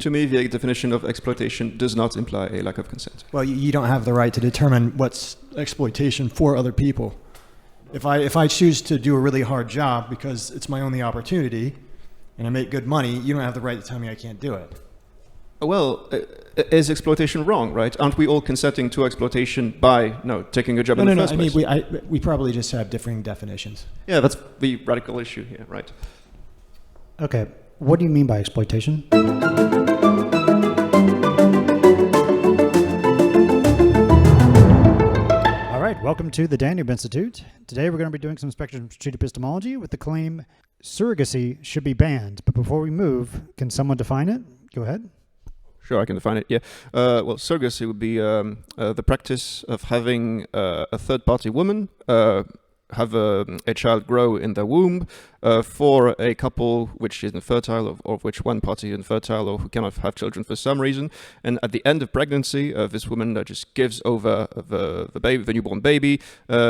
To me, the definition of exploitation does not imply a lack of consent. Well, you don't have the right to determine what's exploitation for other people. If I choose to do a really hard job because it's my only opportunity and I make good money, you don't have the right to tell me I can't do it. Well, is exploitation wrong, right? Aren't we all consenting to exploitation by taking a job in the first place? I mean, we probably just have differing definitions. Yeah, that's the radical issue here, right? Okay, what do you mean by exploitation? All right, welcome to the Danube Institute. Today we're going to be doing some spectrum street epistemology with the claim surrogacy should be banned. But before we move, can someone define it? Go ahead. Sure, I can define it, yeah. Well, surrogacy would be the practice of having a third-party woman have a child grow in their womb for a couple which is infertile, or of which one party is infertile, or who cannot have children for some reason. And at the end of pregnancy, this woman just gives over the newborn baby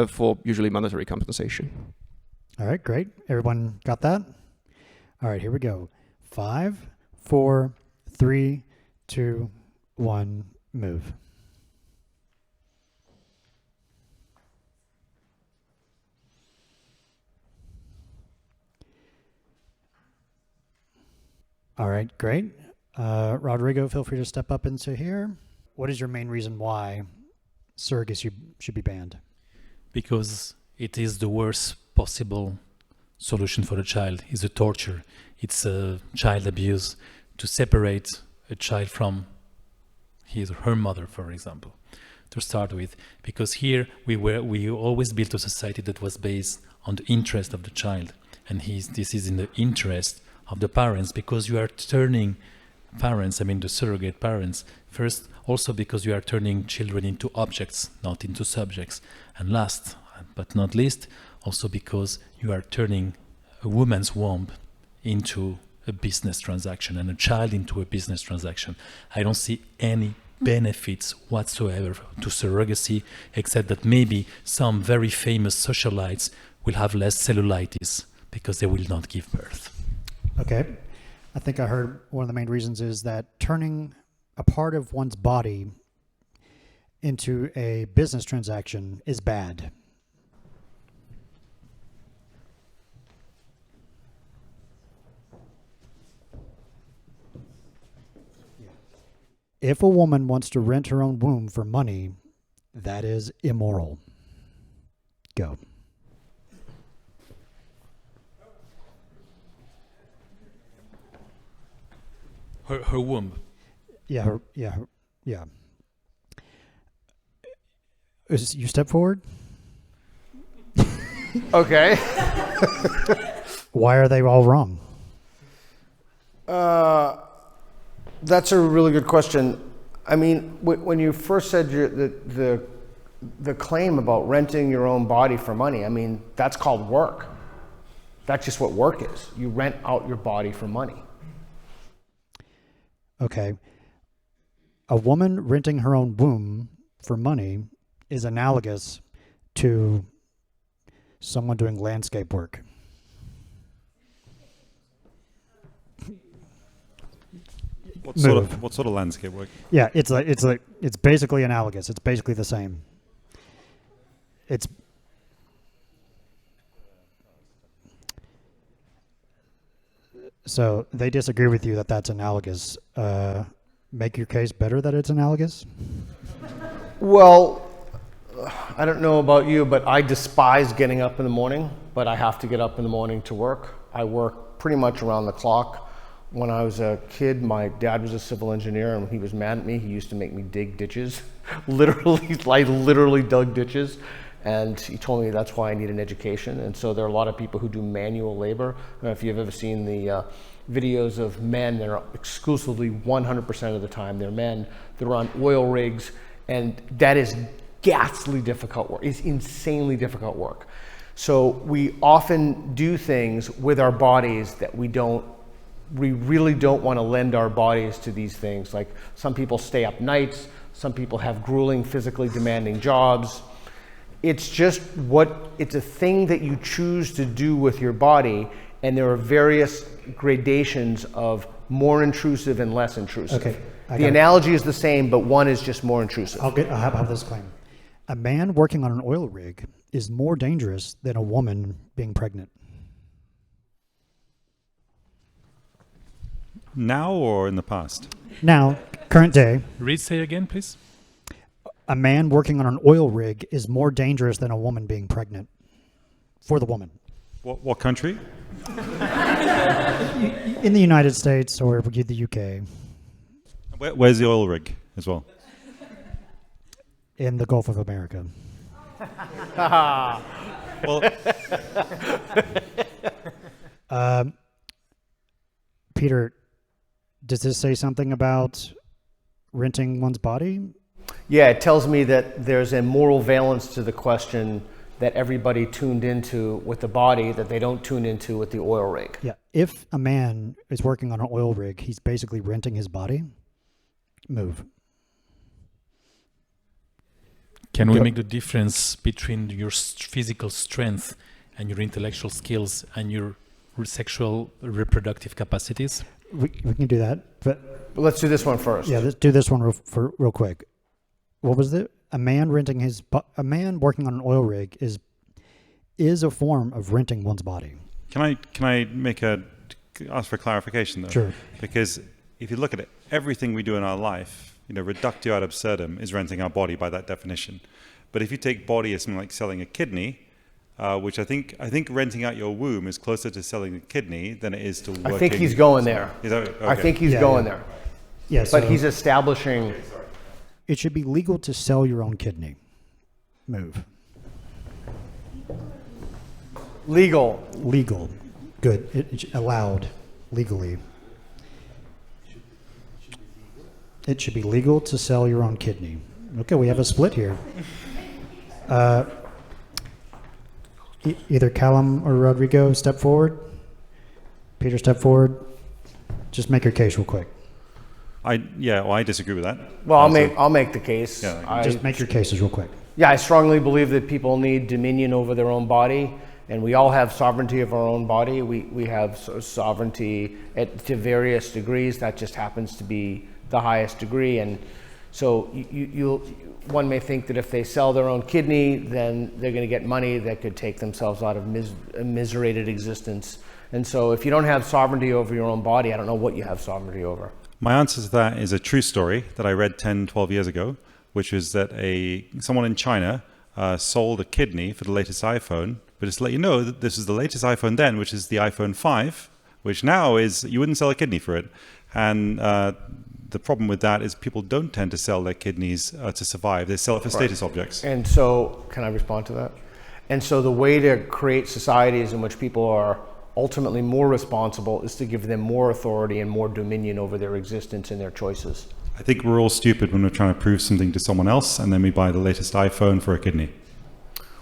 for usually monetary compensation. All right, great. Everyone got that? All right, here we go. 5, 4, 3, 2, 1, move. All right, great. Rodrigo, feel free to step up into here. What is your main reason why surrogacy should be banned? Because it is the worst possible solution for the child. It's a torture. It's a child abuse to separate a child from his or her mother, for example, to start with. Because here we always built a society that was based on the interest of the child. And this is in the interest of the parents, because you are turning parents, I mean the surrogate parents, first also because you are turning children into objects, not into subjects. And last but not least, also because you are turning a woman's womb into a business transaction and a child into a business transaction. I don't see any benefits whatsoever to surrogacy, except that maybe some very famous socialites will have less cellulitis because they will not give birth. Okay. I think I heard one of the main reasons is that turning a part of one's body into a business transaction is bad. If a woman wants to rent her own womb for money, that is immoral. Go. Her womb. Yeah. You step forward. Okay. Why are they all wrong? That's a really good question. I mean, when you first said the claim about renting your own body for money, I mean, that's called work. That's just what work is. You rent out your body for money. Okay. A woman renting her own womb for money is analogous to someone doing landscape work. What sort of landscape work? Yeah, it's basically analogous. It's basically the same. So they disagree with you that that's analogous. Make your case better that it's analogous? Well, I don't know about you, but I despise getting up in the morning, but I have to get up in the morning to work. I work pretty much around the clock. When I was a kid, my dad was a civil engineer, and when he was mad at me, he used to make me dig ditches. I literally dug ditches. And he told me that's why I need an education. And so there are a lot of people who do manual labor. I don't know if you've ever seen the videos of men that are exclusively 100% of the time, they're men. They're on oil rigs, and that is ghastly difficult work. It's insanely difficult work. So we often do things with our bodies that we really don't want to lend our bodies to these things. Like some people stay up nights, some people have grueling, physically demanding jobs. It's just it's a thing that you choose to do with your body, and there are various gradations of more intrusive and less intrusive. Okay, I The got it. analogy is the same, but one is just more intrusive. I'll have this claim. A man working on an oil rig is more dangerous than a woman being pregnant. Now or in the past? Now, current day, Reid, say again, please. a man working on an oil rig is more dangerous than a woman being pregnant for the woman. What country? In the United States or the UK, Where's the oil rig as well? in the Gulf of America. Well, Peter, does this say something about renting one's body? Yeah, it tells me that there's a moral valence to the question that everybody tuned into with the body that they don't tune into with the oil rig. Yeah. If a man is working on an oil rig, he's basically renting his body. Move. Can we Go. make the difference between your physical strength and your intellectual skills and your sexual reproductive capacities? We can do that, but But let's do this one first. yeah, let's do this one real quick. What was it? A man working on an oil rig is a form of renting one's body. can I ask for clarification though? Sure. Because if you look at it, everything we do in our life, reductio ad absurdum, is renting our body by that definition. But if you take body as something like selling a kidney, which I think renting out your womb is closer to selling a kidney than it is to working. I think he's going there. Is that, okay. I think he's Yeah, going yeah. there. Yeah, so But he's establishing. it should be legal to sell your own kidney. Move. Legal. Legal. Good. It's allowed legally. It should be legal to sell your own kidney. Okay, we have a split here. Either Calum or Rodrigo step forward. Peter, step forward. Just make your case real quick. I disagree with that. Well, I'll make the case. Yeah, Just make your cases real quick. Yeah, I strongly believe that people need dominion over their own body, and we all have sovereignty of our own body. We have sovereignty to various degrees. That just happens to be the highest degree. And so one may think that if they sell their own kidney, then they're going to get money that could take themselves out of immiserated existence. And so if you don't have sovereignty over your own body, I don't know what you have sovereignty over. My answer to that is a true story that I read 10, 12 years ago, which is that someone in China sold a kidney for the latest iPhone. But just to let you know that this is the latest iPhone then, which is the iPhone 5, which now is, you wouldn't sell a kidney for it. And the problem with that is people don't tend to sell their kidneys to survive. They sell it for status objects. And so, can I respond to that? And so the way to create societies in which people are ultimately more responsible is to give them more authority and more dominion over their existence and their choices. I think we're all stupid when we're trying to prove something to someone else and then we buy the latest iPhone for a kidney.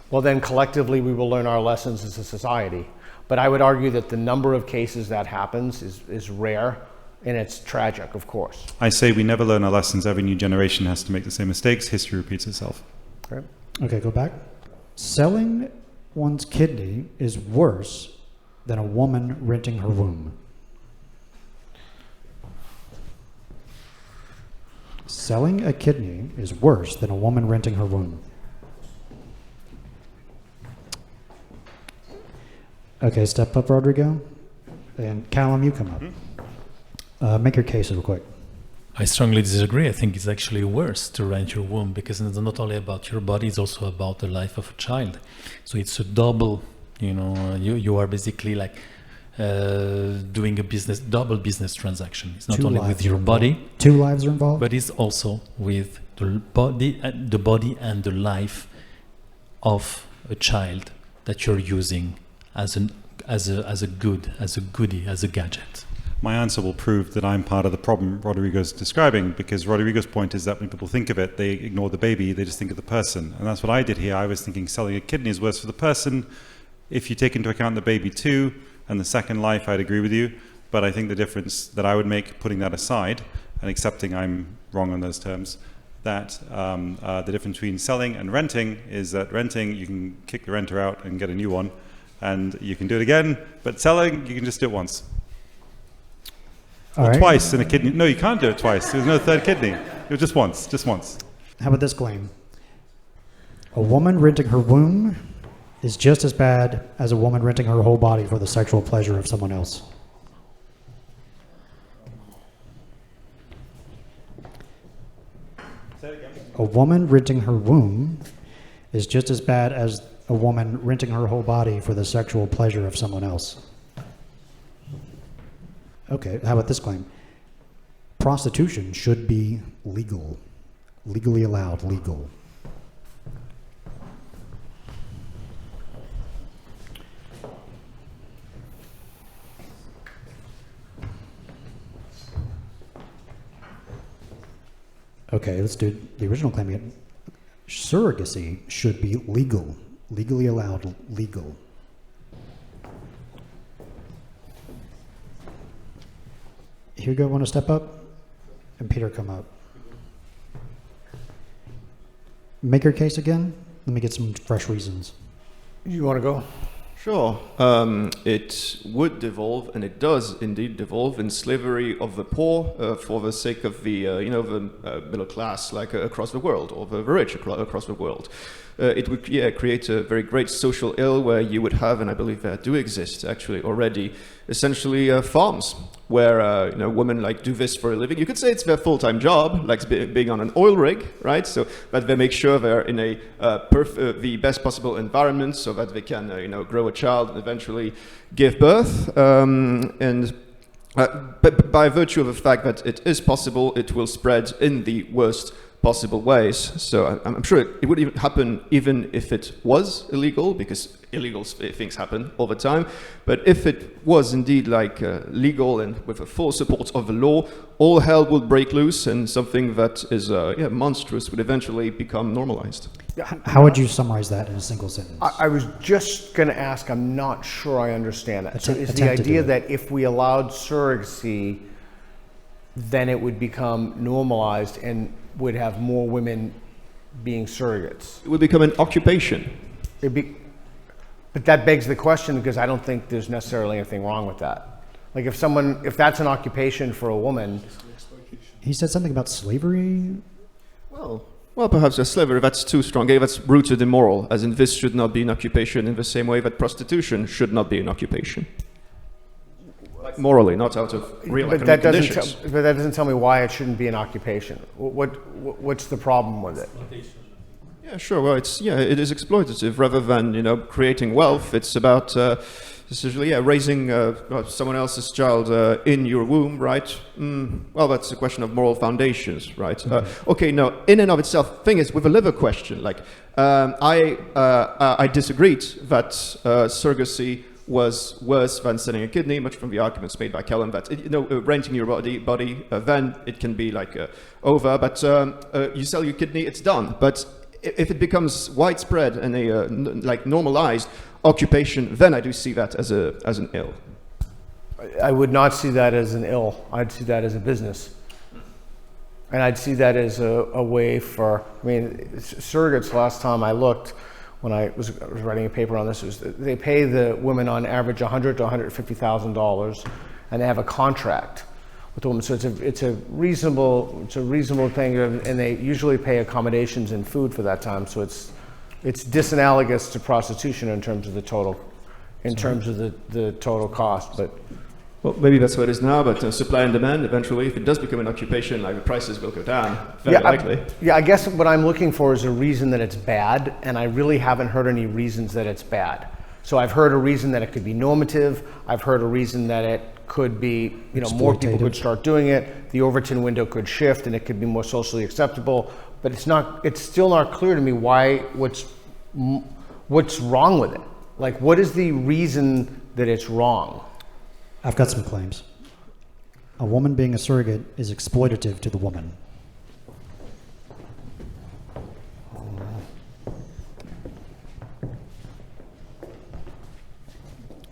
Well, then collectively we will learn our lessons as a society. But I would argue that the number of cases that happens is rare, and it's tragic, of course. I say we never learn our lessons. Every new generation has to make the same mistakes. History repeats itself. Okay. Okay, go back. Selling one's kidney is worse than a woman renting her womb. Selling a kidney is worse than a woman renting her womb. Okay, step up, Rodrigo. And Calum, you come up. Make your case real quick. I strongly disagree. I think it's actually worse to rent your womb because it's not only about your body, it's also about the life of a child. So it's a double, you are basically like doing a double business transaction. It's not Two only lives with your are involved. body, 2 lives are involved? but it's also with the body and the life of a child that you're using as a goodie, as a gadget. My answer will prove that I'm part of the problem Rodrigo's describing, because Rodrigo's point is that when people think of it, they ignore the baby, they just think of the person. And that's what I did here. I was thinking selling a kidney is worse for the person. If you take into account the baby too, and the second life, I'd agree with you. But I think the difference that I would make, putting that aside, and accepting I'm wrong on those terms, that the difference between selling and renting is that renting, you can kick the renter out and get a new one, and you can do it again, but selling, you can just do it once. All Or right. twice in a kidney. No, you can't do it twice. There's no third kidney. It was just once. Just once. How about this claim? A woman renting her womb is just as bad as a woman renting her whole body for the sexual pleasure of someone else. A woman renting her womb is just as bad as a woman renting her whole body for the sexual pleasure of someone else. Okay, how about this claim? Prostitution should be legal. Legally allowed, legal. Okay, let's do the original claim again. Surrogacy should be legal. Legally allowed, legal. Hugo, want to step up? And Peter, come up. Make your case again. Let me get some fresh reasons. You want to go? Sure. It would devolve, and it does indeed devolve, in slavery of the poor for the sake of the, the middle class, like across the world, or the rich across the world. It would create a very great social ill where you would have, and I believe there do exist actually already, essentially farms where women like do this for a living. You could say it's their full-time job, like being on an oil rig, right? So that they make sure they're in the best possible environment so that they can grow a child and eventually give birth. But by virtue of the fact that it is possible, it will spread in the worst possible ways. So I'm sure it would even happen even if it was illegal, because illegal things happen all the time. But if it was indeed legal and with the full support of the law, all hell would break loose, and something that is monstrous would eventually become normalized. How would you summarize that in a single sentence? I was just going to ask, I'm not sure I understand that. So is the Attempt to idea do it. that if we allowed surrogacy, then it would become normalized and would have more women being surrogates? It would become an occupation. But that begs the question, because I don't think there's necessarily anything wrong with that. Like if that's an occupation for a woman. He said something about slavery. Well, perhaps a slavery, that's too strong. That's rooted in moral, as in this should not be an occupation in the same way that prostitution should not be an occupation. Morally, not out of real economic conditions. But that doesn't tell me why it shouldn't be an occupation. What's the problem with it? Yeah, sure. Well, it is exploitative rather than creating wealth. It's about essentially raising someone else's child in your womb, right? Well, that's a question of moral foundations, right? Okay, no. In and of itself, thing is with the liver question. I disagreed that surrogacy was worse than selling a kidney, much from the arguments made by Calum that renting your body, then it can be over. But you sell your kidney, it's done. But if it becomes widespread and a normalized occupation, then I do see that as an ill. I would not see that as an ill. I'd see that as a business. And I'd see that as a way for, surrogates, last time I looked, when I was writing a paper on this, they pay the women on average $100,000 to $150,000, and they have a contract with the woman. So it's a reasonable thing, and they usually pay accommodations and food for that time. So it's disanalogous to prostitution in terms of the total cost. But well, maybe that's what it is now, but supply and demand, eventually, if it does become an occupation, the prices will go down, very likely. I guess what I'm looking for is a reason that it's bad, and I really haven't heard any reasons that it's bad. So I've heard a reason that it could be normative. I've heard a reason that it could be, more people could start doing it. The Overton window could shift, and it could be more socially acceptable. But it's still not clear to me what's wrong with it. What is the reason that it's wrong? I've got some claims. A woman being a surrogate is exploitative to the woman.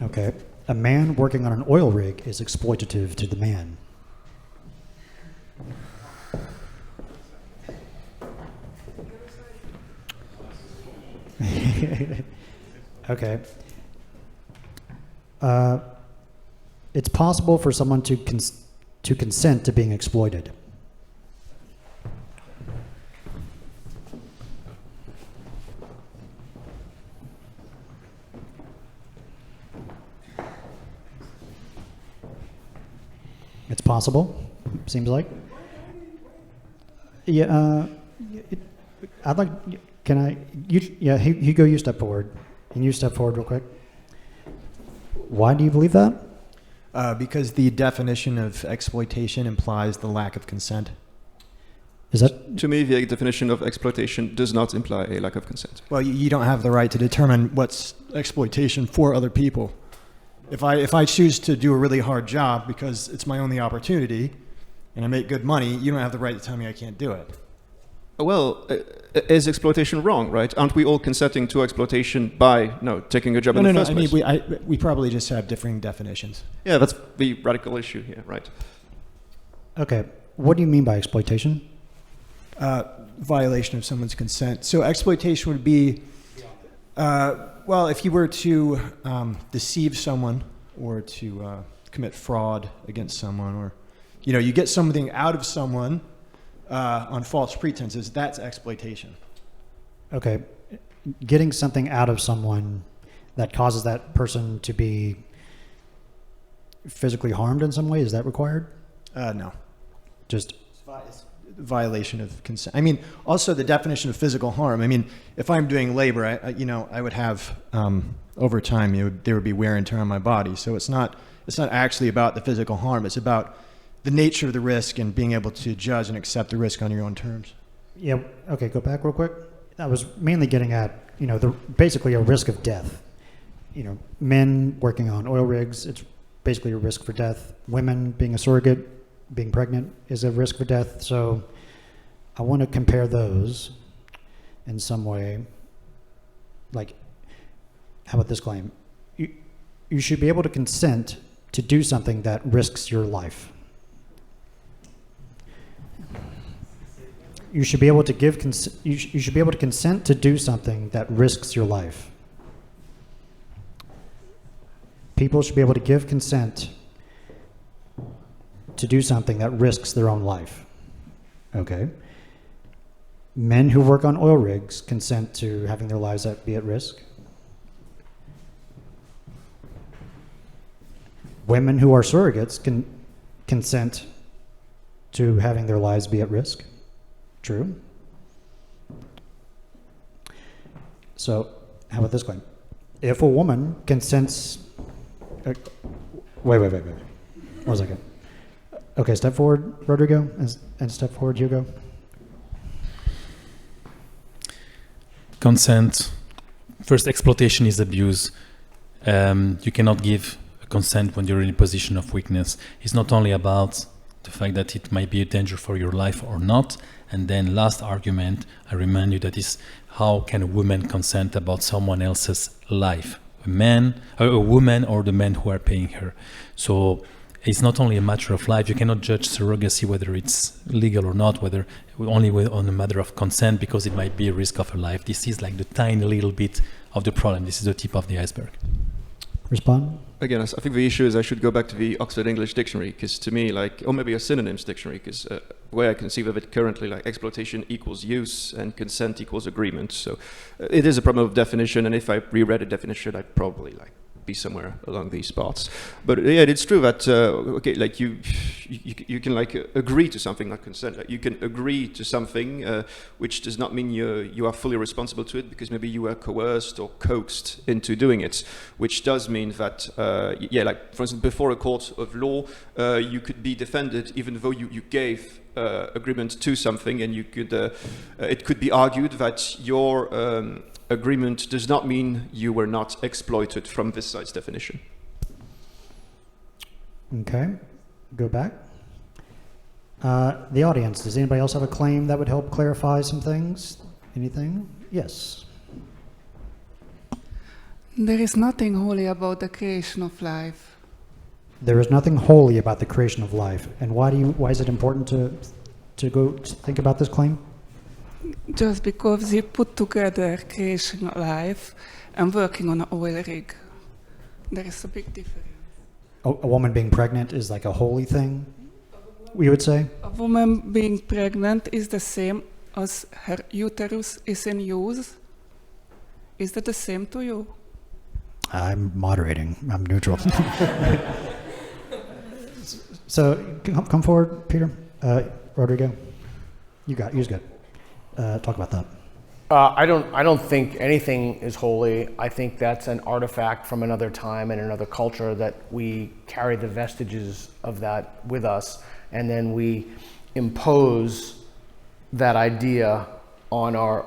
Okay. A man working on an oil rig is exploitative to the man. Okay. It's possible for someone to to consent to being exploited. It's possible, seems like. Yeah, I'd like, can I, Hugo, you step forward. Can you step forward real quick? Why do you believe that? Because the definition of exploitation implies the lack of consent. Is that? To me, the definition of exploitation does not imply a lack of consent. Well, you don't have the right to determine what's exploitation for other people. If I choose to do a really hard job because it's my only opportunity and I make good money, you don't have the right to tell me I can't do it. Well, is exploitation wrong, right? Aren't we all consenting to exploitation by taking a job in the first place? I mean, we probably just have differing definitions. Yeah, that's the radical issue here, right? Okay, what do you mean by exploitation? Violation of someone's consent. So exploitation would be, well, if you were to deceive someone or to commit fraud against someone, or you get something out of someone on false pretenses, that's exploitation. Okay, getting something out of someone that causes that person to be physically harmed in some way, is that required? No. Just violation of consent. I mean, also the definition of physical harm. I mean, if I'm doing labor, I would have over time there would be wear and tear on my body. So it's not actually about the physical harm. It's about the nature of the risk and being able to judge and accept the risk on your own terms. Yeah. Okay. Go back real quick. I was mainly getting at basically a risk of death. Men working on oil rigs, it's basically a risk for death. Women being a surrogate, being pregnant is a risk for death. So I want to compare those in some way. Like, how about this claim? You should be able to consent to do something that risks your life. You should be able to you should be able to consent to do something that risks your life. People should be able to give consent to do something that risks their own life. Okay. Men who work on oil rigs consent to having their lives be at risk. Women who are surrogates can consent to having their lives be at risk. True. So, how about this claim? If a woman consents... Wait. 1 second. Okay, step forward, Rodrigo, and step forward, Hugo. Consent. First, exploitation is abuse. You cannot give consent when you're in a position of weakness. It's not only about the fact that it might be a danger for your life or not. And then last argument, I remind you, that is, how can a woman consent about someone else's life? A woman or the men who are paying her. So it's not only a matter of life. You cannot judge surrogacy whether it's legal or not, whether only on a matter of consent, because it might be a risk of her life. This is like the tiny little bit of the problem. This is the tip of the iceberg. Respond? Again, I think the issue is I should go back to the Oxford English Dictionary, because to me, or maybe a synonyms dictionary, because the way I conceive of it currently, exploitation equals use and consent equals agreement. So it is a problem of definition, and if I reread a definition, I'd probably be somewhere along these paths. But yeah, it's true that you can agree to something, not consent. You can agree to something, which does not mean you are fully responsible to it, because maybe you were coerced or coaxed into doing it, which does mean that for instance, before a court of law, you could be defended even though you gave agreement to something, and you could it could be argued that your agreement does not mean you were not exploited from this side's definition. Okay, go back. The audience, does anybody else have a claim that would help clarify some things? Anything? Yes. There is nothing holy about the creation of life. There is nothing holy about the creation of life. And why is it important to go think about this claim? Just because they put together creation of life and working on an oil rig. There is a big difference. A woman being pregnant is like a holy thing? A we would say? A woman being pregnant is the same as her uterus is in use. Is that the same to you? I'm moderating. I'm neutral. So come forward, Peter. Rodrigo, you was good. Talk about that. I don't think anything is holy. I think that's an artifact from another time and another culture that we carry the vestiges of that with us, and then we impose that idea on our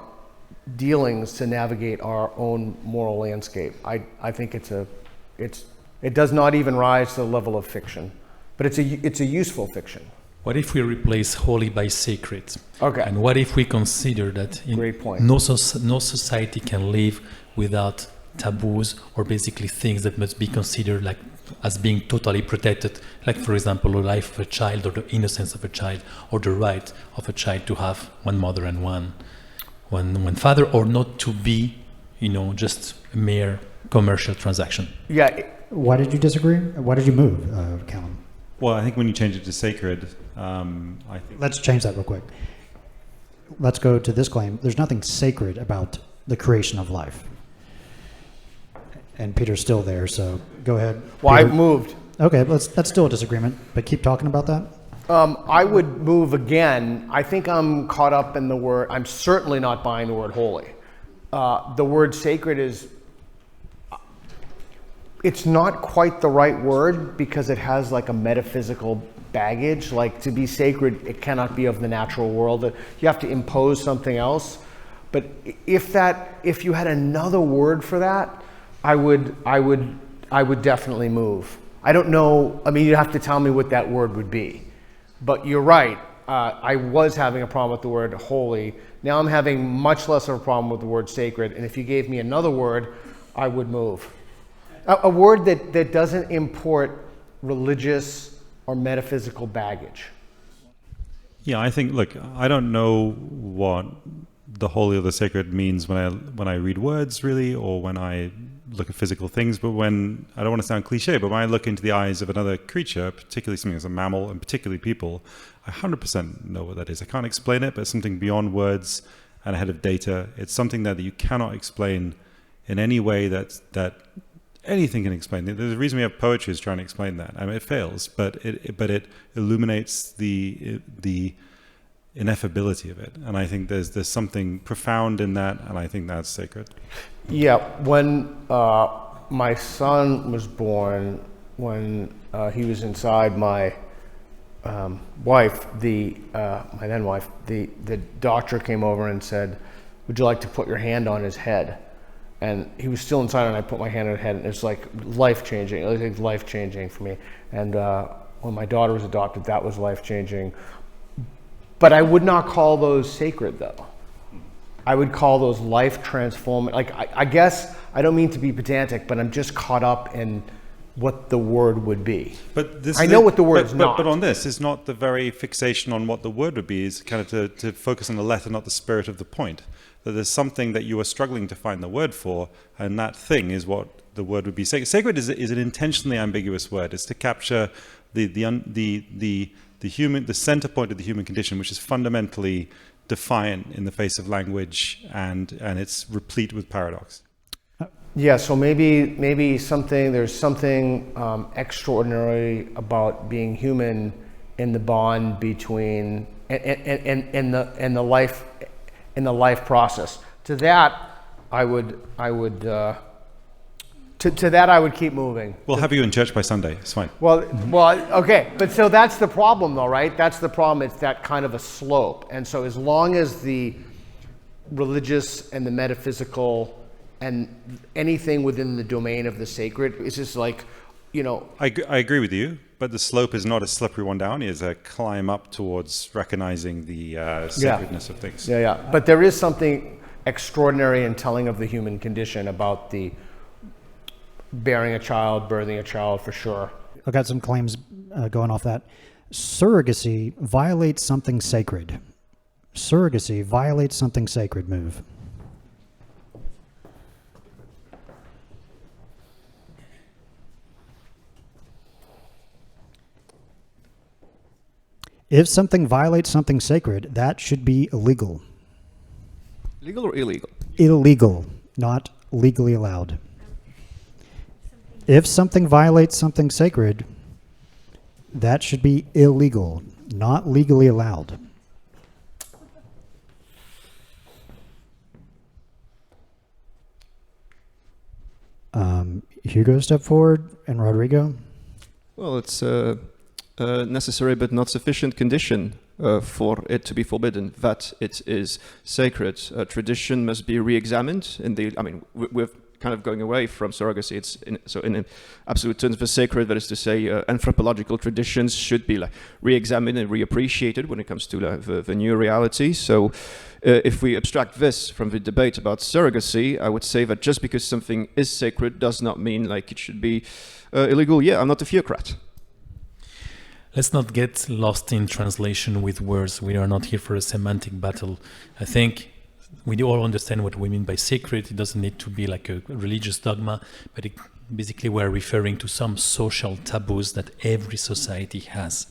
dealings to navigate our own moral landscape. I think it does not even rise to the level of fiction, but it's a useful fiction. What if we replace holy by sacred? Okay. And what if we consider that Great point. no society can live without taboos or basically things that must be considered like as being totally protected, like for example the life of a child or the innocence of a child or the right of a child to have one mother and one father, or not to be, just a mere commercial transaction. Yeah. Why did you disagree? Why did you move, Calum? Well, I think when you change it to sacred, I think Let's change that real quick. Let's go to this claim. There's nothing sacred about the creation of life. And Peter's still there, so go ahead. Well, Peter. I've moved. Okay, that's still a disagreement, but keep talking about that. I would move again. I think I'm caught up in the word. I'm certainly not buying the word holy. The word sacred it's not quite the right word because it has like a metaphysical baggage. Like, to be sacred, it cannot be of the natural world. You have to impose something else. But if you had another word for that, I would definitely move. I don't know. I mean, you'd have to tell me what that word would be. But you're right. I was having a problem with the word holy. Now I'm having much less of a problem with the word sacred. And if you gave me another word, I would move. A word that doesn't import religious or metaphysical baggage. Yeah, I think. Look, I don't know what the holy or the sacred means when I read words, really, or when I look at physical things. But when I don't want to sound cliche, but when I look into the eyes of another creature, particularly something as a mammal, and particularly people, I 100% know what that is. I can't explain it, but it's something beyond words and ahead of data. It's something that you cannot explain in any way that anything can explain. There's a reason we have poetry is trying to explain that. I mean, it fails, but it illuminates the ineffability of it. And I think there's something profound in that, and I think that's sacred. Yeah, when my son was born, when he was inside my wife, my then wife, the doctor came over and said, "Would you like to put your hand on his head?" And he was still inside, and I put my hand on his head, and it's like life-changing. It was like life-changing for me. And when my daughter was adopted, that was life-changing. But I would not call those sacred, though. I would call those life-transforming. Like, I guess, I don't mean to be pedantic, but I'm just caught up in what the word would be. But I know what the word is not. But on this, it's not the very fixation on what the word would be. It's kind of to focus on the letter, not the spirit of the point. That there's something that you are struggling to find the word for, and that thing is what the word would be. Sacred is an intentionally ambiguous word. It's to capture the human, the center point of the human condition, which is fundamentally defiant in the face of language, and it's replete with paradox. Yeah, so maybe there's something extraordinary about being human in the bond between and the life. In the life process. To that, I would keep moving. We'll have you in church by Sunday. It's fine. Well, okay. But so that's the problem, though, right? That's the problem. It's that kind of a slope. And so as long as the religious and the metaphysical and anything within the domain of the sacred is just like, I agree with you, but the slope is not a slippery one down. It is a climb up towards recognizing the sacredness of things. Yeah. But there is something extraordinary and telling of the human condition about the bearing a child, birthing a child, for sure. I've got some claims going off that. Surrogacy violates something sacred. Surrogacy violates something sacred. Move. If something violates something sacred, that should be illegal. Legal or illegal? Illegal, not legally allowed. If something violates something sacred, that should be illegal, not legally allowed. Hugo, step forward, and Rodrigo. Well, it's a necessary but not sufficient condition for it to be forbidden, that it is sacred. Tradition must be re-examined. We're kind of going away from surrogacy. It's in absolute terms of sacred, that is to say, anthropological traditions should be re-examined and reappreciated when it comes to the new reality. So if we abstract this from the debate about surrogacy, I would say that just because something is sacred does not mean it should be illegal. Yeah, I'm not a theocrat. Let's not get lost in translation with words. We are not here for a semantic battle. I think we all understand what we mean by sacred. It doesn't need to be like a religious dogma, but basically we're referring to some social taboos that every society has.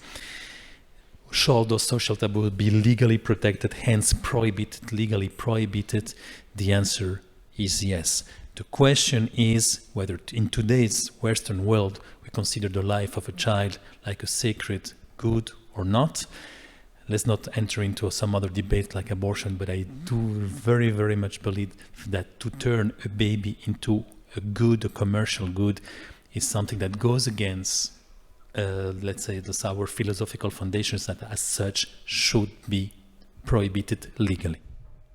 Should those social taboos be legally protected, hence prohibited, legally prohibited? The answer is yes. The question is whether in today's Western world we consider the life of a child like a sacred good or not. Let's not enter into some other debate like abortion, but I do very, very much believe that to turn a baby into a good, a commercial good, is something that goes against, let's say, our philosophical foundations that as such should be prohibited legally.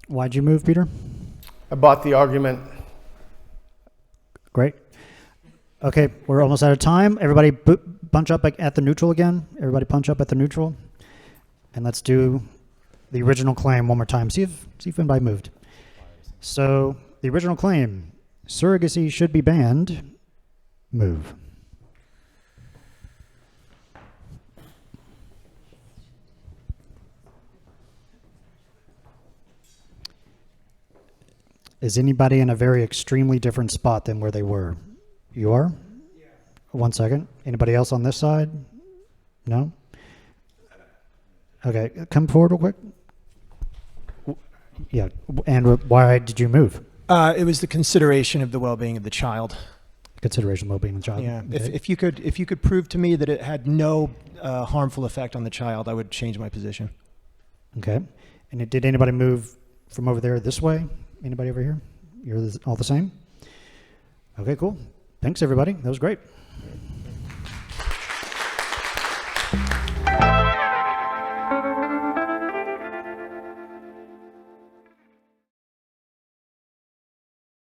Why'd you move, Peter? I bought the argument. Great. Okay, we're almost out of time. Everybody punch up at the neutral again. Everybody punch up at the neutral. And let's do the original claim one more time. See if anybody moved. So the original claim, surrogacy should be banned. Move. Is anybody in a very extremely different spot than where they were? You are? Yeah. 1 second. Anybody else on this side? No? Okay, come forward real quick. Yeah, and why did you move? It was the consideration of the well-being of the child. Consideration of well-being of the child. Yeah, Okay. if you could prove to me that it had no harmful effect on the child, I would change my position. Okay. And did anybody move from over there this way? Anybody over here? You're all the same? Okay, cool. Thanks, everybody. That was great.